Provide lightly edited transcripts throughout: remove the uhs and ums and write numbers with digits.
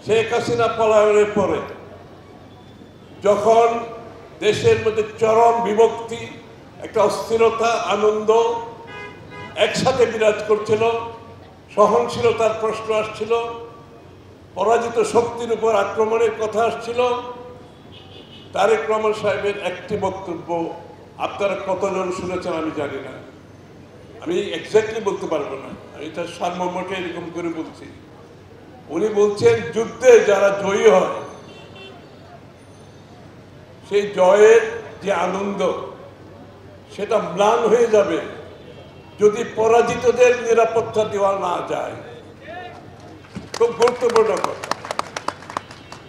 শেখ হাসিনা পলায়নের পরে যখন দেশের মধ্যে চরম বিভক্তি, একটা অস্থিরতা, আনন্দ একসাথে বিরাজ করছিল, সহনশীলতার প্রশ্ন আসছিল, পরাজিত শক্তির উপর আক্রমণের কথা আসছিল, তারেক রহমান সাহেবের একটি বক্তব্য আপনারা কতজন শুনেছেন আমি জানি না, আমি এক্স্যাক্টলি বলতে পারবো না, আমি এটা সারমর্মটা এরকম করে বলছি। উনি বলছেন যুদ্ধে যারা জয়ী হয় সেই জয়ের যে আনন্দ সেটা ম্লান হয়ে যাবে যদি পরাজিতদের নিরাপত্তা দেওয়া না যায়। খুব গুরুত্বপূর্ণ কথা।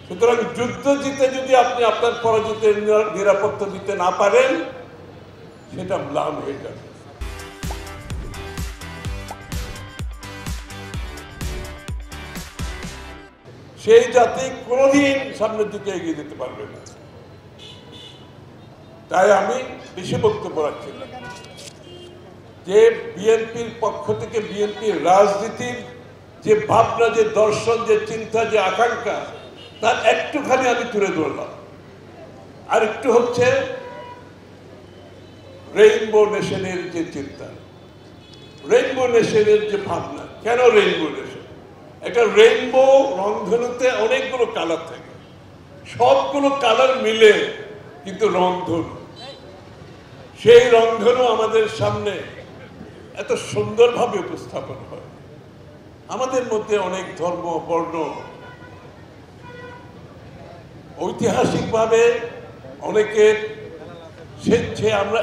সুতরাং যুদ্ধ জিতে যদি আপনি আপনার পরাজিতের নিরাপত্তা দিতে না পারেন সেটা ম্লান হয়ে যাবে। সেই জাতি কোনোদিন সামনের দিকে এগিয়ে যেতে পারবে না। তাই আমি বেশি বক্তব্য রাখছি না যে বিএনপির পক্ষ থেকে বিএনপির রাজনীতির যে ভাবনা, যে দর্শন, যে চিন্তা, যে আকাঙ্ক্ষা, তার একটুখানি আমি তুলে ধরলাম। আর একটু হচ্ছে রেইনবো নেশনের যে চিন্তা, রেইনবো নেশনের যে ভাবনা। কেন রেইনবো নেশন? একটা রেইনবো রংধনুতে অনেকগুলো কালার থাকে, সবগুলো কালার মিলে কিন্তু রংধনু। সেই রংধনু আমাদের সামনে এত সুন্দরভাবে উপস্থাপন হয়। আমাদের মধ্যে অনেক ধর্ম, বর্ণ, ঐতিহাসিকভাবে অনেকের স্বেচ্ছে আমরা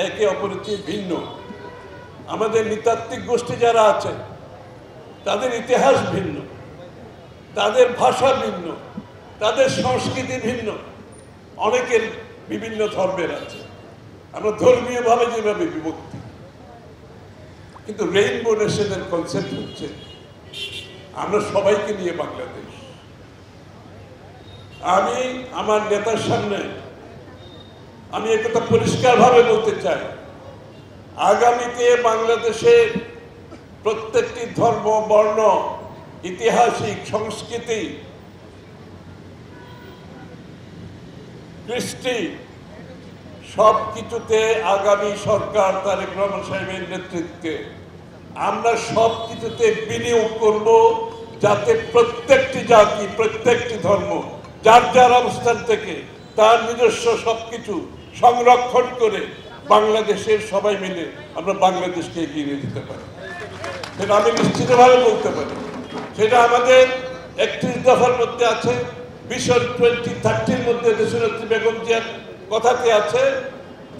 একে অপরের চেয়ে ভিন্ন। আমাদের নৃতাত্ত্বিক গোষ্ঠী যারা আছে তাদের ইতিহাস ভিন্ন, তাদের ভাষা ভিন্ন, তাদের সংস্কৃতি ভিন্ন, অনেকের বিভিন্ন ধর্মের আছে। আমরা ধর্মীয়ভাবে যেভাবে বিভক্তি, কিন্তু রেইনবো নেশনের কনসেপ্ট হচ্ছে আমরা সবাইকে নিয়ে বাংলাদেশ। আমি আমার নেতার সামনে আমি একথা পরিষ্কারভাবে বলতে চাই, আগামীতে বাংলাদেশের প্রত্যেকটি ধর্ম, বর্ণ, ঐতিহাসিক, সংস্কৃতি, কৃষ্টি সব কিছুতে আগামী সরকার তারেক রহমান সাহেবের নেতৃত্বে আমরা সব কিছুতে বিনিয়োগ করব, যাতে প্রত্যেকটি জাতি, প্রত্যেকটি ধর্ম যার যার অবস্থান থেকে তার নিজস্ব সবকিছু সংরক্ষণ করে বাংলাদেশের সবাই মিলে আমরা বাংলাদেশকে এগিয়ে নিয়ে যেতে পারি। সেটা আমি নিশ্চিতভাবে বলতে পারি। সেটা আমাদের 31 দফার মধ্যে আছে, ভিশন 2030 মধ্যে দেশনেত্রী বেগম জিয়ার কথাতে আছে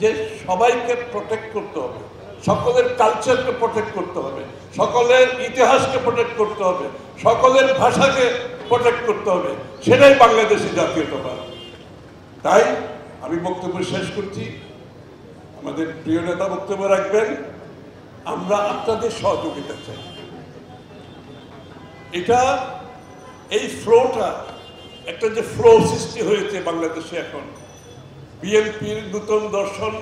যে সবাইকে প্রোটেক্ট করতে হবে, সকলের কালচারকে প্রোটেক্ট করতে হবে, সকলের ইতিহাসকে প্রোটেক্ট করতে হবে, সকলের ভাষাকে প্রোটেক্ট করতে হবে। সেটাই বাংলাদেশের জাতীয়তাবাদ। তাই আমি বক্তব্য শেষ করছি। আমাদের প্রিয় নেতা বক্তব্য রাখবেন। আমরা আপনাদের সহযোগিতা চাই। এটা এই ফ্লোটা, একটা যে ফ্লো সৃষ্টি হয়েছে বাংলাদেশে এখন, বিএনপির নতুন দর্শন,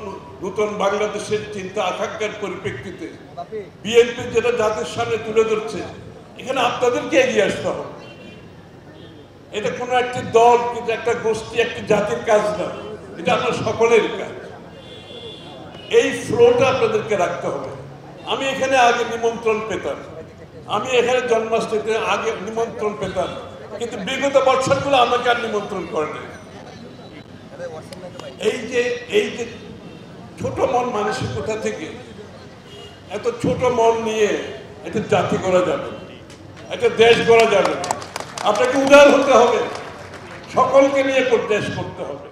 নতুন বাংলাদেশের চিন্তা আকাঙ্ক্ষার পরিপ্রেক্ষিতে বিএনপি যেটা জাতির সামনে তুলে ধরছে, এখানে আপনাদেরকে এগিয়ে আসতে হবে। এটা কোনো একটি দল, কিন্তু একটা গোষ্ঠী, একটি জাতির কাজ না, এটা আপনার সকলের কাজ। এই ফ্লোটা আপনাদেরকে রাখতে হবে। আমি এখানে আগে নিমন্ত্রণ পেতাম, আমি এখানে জন্মাষ্টমীতে আগে নিমন্ত্রণ পেতাম, কিন্তু বিগত বছরগুলো আমাকে আর নিমন্ত্রণ করেনি। এই যে ছোট মন মানসিকতা থেকে এত ছোট মন নিয়ে একটা জাতি করা যাবে, একটা দেশ গড়া যাবে। আপনাকে উদার হতে হবে, সকলকে নিয়ে দেশ করতে হবে।